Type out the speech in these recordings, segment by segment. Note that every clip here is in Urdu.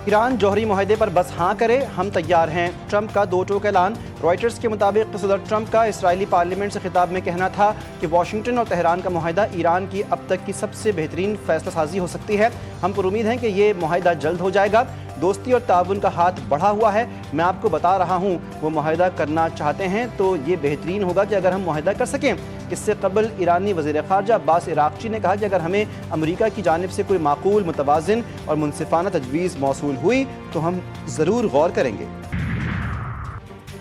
ایران جوہری معاہدے پر بس ہاں کرے، ہم تیار ہیں، ٹرمپ کا دو ٹوک اعلان۔ رائٹرز کے مطابق صدر ٹرمپ کا اسرائیلی پارلیمنٹ سے خطاب میں کہنا تھا کہ واشنگٹن اور تہران کا معاہدہ ایران کی اب تک کی سب سے بہترین فیصلہ سازی ہو سکتی ہے۔ ہم پر امید ہیں کہ یہ معاہدہ جلد ہو جائے گا۔ دوستی اور تعاون کا ہاتھ بڑھا ہوا ہے۔ میں آپ کو بتا رہا ہوں، وہ معاہدہ کرنا چاہتے ہیں تو یہ بہترین ہوگا کہ اگر ہم معاہدہ کر سکیں۔ اس سے قبل ایرانی وزیر خارجہ عباس عراقچی نے کہا کہ اگر ہمیں امریکہ کی جانب سے کوئی معقول، متوازن اور منصفانہ تجویز موصول ہوئی تو ہم ضرور غور کریں گے۔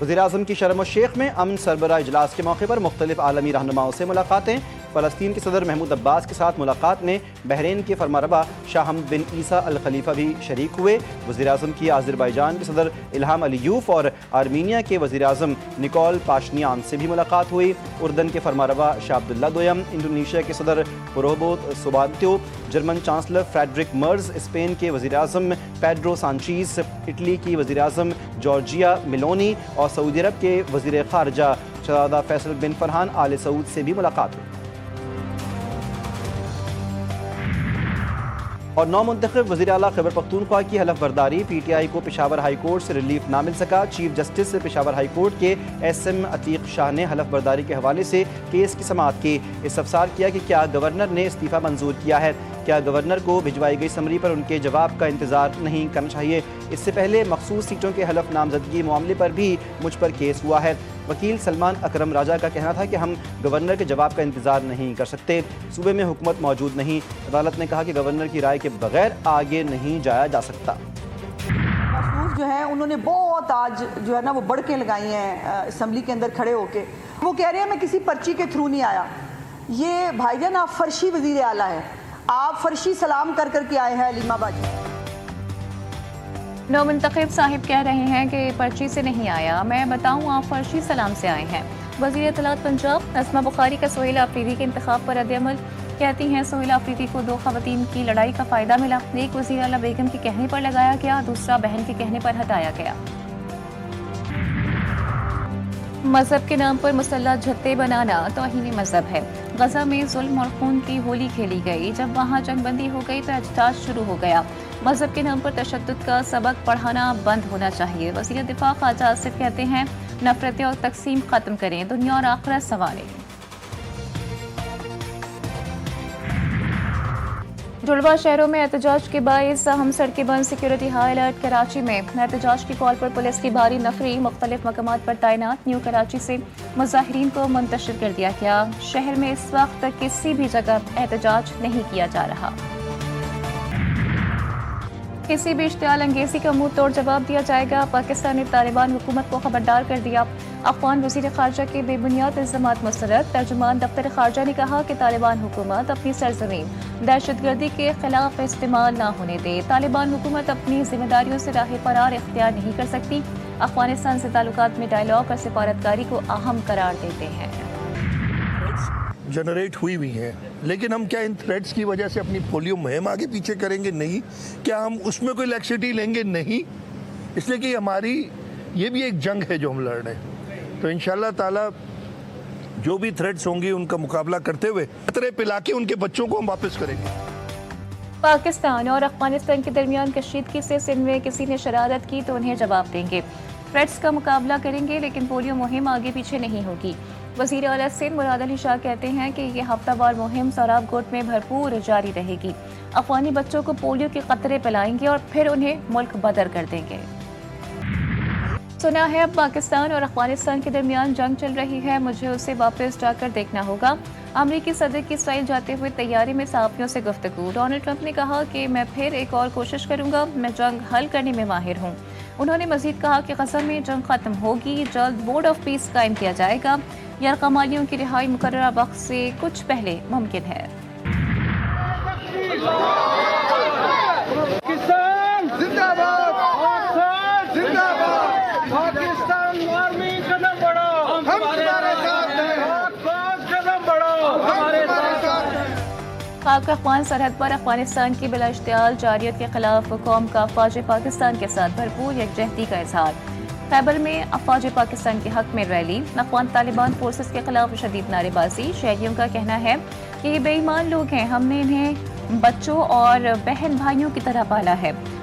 وزیراعظم کی شرم الشیخ میں امن سربراہ اجلاس کے موقع پر مختلف عالمی رہنماؤں سے ملاقاتیں۔ فلسطین کے صدر محمود عباس کے ساتھ ملاقات میں بحرین کے فرمانروا شاہ حمد بن عیسیٰ الخلیفہ بھی شریک ہوئے۔ وزیراعظم کی آذربائیجان کے صدر الہام علیوف اور آرمینیا کے وزیراعظم نکول پاشنیان سے بھی ملاقات ہوئی۔ اردن کے فرمانروا شاہ عبداللہ دویم، انڈونیشیا کے صدر پروبوت سوبانتیو، جرمن چانسلر فریڈرک مرز، اسپین کے وزیراعظم پیڈرو سانچیز، اٹلی کی وزیراعظم جارجیا میلونی اور سعودی عرب کے وزیر خارجہ شہزادہ فیصل بن فرحان آل سعود سے بھی ملاقات ہوئی۔ اور نو منتخب وزیر اعلیٰ خیبر پختونخوا کی حلف برداری۔ پی ٹی آئی کو پشاور ہائی کورٹ سے ریلیف نہ مل سکا۔ Chief justice Peshawar high court کے ایس ایم عتیق شاہ نے حلف برداری کے حوالے سے کیس کی سماعت کی۔ استفسار کیا کہ کیا گورنر نے استعفیٰ منظور کیا ہے؟ کیا گورنر کو بھجوائی گئی سمری پر ان کے جواب کا انتظار نہیں کرنا چاہیے؟ اس سے پہلے مخصوص سیٹوں کے حلف نامزدگی معاملے پر بھی مجھ پر کیس ہوا ہے۔ وکیل سلمان اکرم راجہ کا کہنا تھا کہ ہم گورنر کے جواب کا انتظار نہیں کر سکتے، صوبے میں حکومت موجود نہیں۔ عدالت نے کہا کہ گورنر کی رائے کے بغیر آگے نہیں جایا جا سکتا۔ جو ہیں انہوں نے بہت آج جو ہے نا وہ بڑکیں لگائی ہیں اسمبلی کے اندر کھڑے ہو کے۔ وہ کہہ رہے ہیں میں کسی پرچی کے تھرو نہیں آیا۔ یہ بھائی جان آپ فرشی وزیر اعلیٰ ہیں، آپ فرشی سلام کر کے آئے ہیں علیمہ باجی۔ نو منتخب صاحب کہہ رہے ہیں کہ پرچی سے نہیں آیا، میں بتاؤں آپ فرشی سلام سے آئے ہیں۔ وزیر اطلاعات پنجاب اسما بخاری کا سہیل آفریدی کے انتخاب پر رد عمل۔ کہتی ہیں سہیل آفریدی کو دو خواتین کی لڑائی کا فائدہ ملا، ایک وزیر اعلیٰ بیگم کے کہنے پر لگایا گیا، دوسرا بہن کے کہنے پر ہٹایا گیا۔ مذہب کے نام پر مسلح جھتے بنانا توہین مذہب ہے۔ غزہ میں ظلم اور خون کی ہولی کھیلی گئی، جب وہاں جنگ بندی ہو گئی تو احتجاج شروع ہو گیا۔ مذہب کے نام پر تشدد کا سبق پڑھانا بند ہونا چاہیے۔ وزیر دفاع خواجہ آصف کہتے ہیں نفرتیں اور تقسیم ختم کریں، دنیا اور آخرت سنواریں۔ جڑواں شہروں میں احتجاج کے باعث اہم سڑکیں بند، سیکیورٹی ہائی الرٹ۔ کراچی میں احتجاج کی کال پر پولیس کی بھاری نفری مختلف مقامات پر تعینات۔ نیو کراچی سے مظاہرین کو منتشر کر دیا گیا۔ شہر میں اس وقت کسی بھی جگہ احتجاج نہیں کیا جا رہا۔ کسی بھی اشتعال انگیزی کا منہ توڑ جواب دیا جائے گا، پاکستان نے طالبان حکومت کو خبردار کر دیا۔ افغان وزیر خارجہ کے بے بنیاد الزامات مسترد۔ ترجمان دفتر خارجہ نے کہا کہ طالبان حکومت اپنی سرزمین دہشت گردی کے خلاف استعمال نہ ہونے دے۔ طالبان حکومت اپنی ذمہ داریوں سے راہ فرار اختیار نہیں کر سکتی۔ افغانستان سے تعلقات میں ڈائیلاگ اور سفارتکاری کو اہم قرار دیتے ہیں۔ جنریٹ ہوئی ہیں، لیکن ہم کیا ان تھریٹس کی وجہ سے اپنی پولیو مہم آگے پیچھے کریں گے؟ نہیں۔ کیا ہم اس میں کوئی لیکسٹی لیں گے؟ نہیں۔ اس لیے کہ ہماری یہ بھی ایک جنگ ہے جو ہم لڑ رہے ہیں، تو انشاءاللہ تعالی جو بھی تھریٹس ہوں گی ان کا مقابلہ کرتے ہوئے خطرے پلا کے ان کے بچوں کو ہم واپس کریں گے۔ پاکستان اور افغانستان کے درمیان کشیدگی سے سندھ میں کسی نے شرارت کی تو انہیں جواب دیں گے، تھریٹس کا مقابلہ کریں گے، لیکن پولیو مہم آگے پیچھے نہیں ہوگی۔ وزیر اعلیٰ سندھ مراد علی شاہ کہتے ہیں کہ یہ ہفتہ وار مہم سوراب کوٹ میں بھرپور جاری رہے گی۔ افغانی بچوں کو پولیو کے قطرے پلائیں گے اور پھر انہیں ملک بدر کر دیں گے۔ سنا ہے اب پاکستان اور افغانستان کے درمیان جنگ چل رہی ہے، مجھے اسے واپس جا کر دیکھنا ہوگا۔ امریکی صدر کی اسرائیل جاتے ہوئے طیارے میں صحافیوں سے گفتگو۔ ڈونلڈ ٹرمپ نے کہا کہ میں پھر ایک اور کوشش کروں گا، میں جنگ حل کرنے میں ماہر ہوں۔ انہوں نے مزید کہا کہ غزہ میں جنگ ختم ہوگی، جلد بورڈ آف پیس قائم کیا جائے گا، یرغمالیوں کی رہائی مقررہ وقت سے کچھ پہلے ممکن ہے۔ پاک افغان سرحد پر افغانستان کی بلا اشتعال جارحیت کے خلاف قوم کا افواج پاکستان کے ساتھ بھرپور یکجہتی کا اظہار۔ خیبر میں افواج پاکستان کے حق میں ریلی، افغان طالبان فورسز کے خلاف شدید نعرے بازی۔ شہریوں کا کہنا ہے کہ یہ بے ایمان لوگ ہیں، ہم نے انہیں بچوں اور بہن بھائیوں کی طرح پالا ہے۔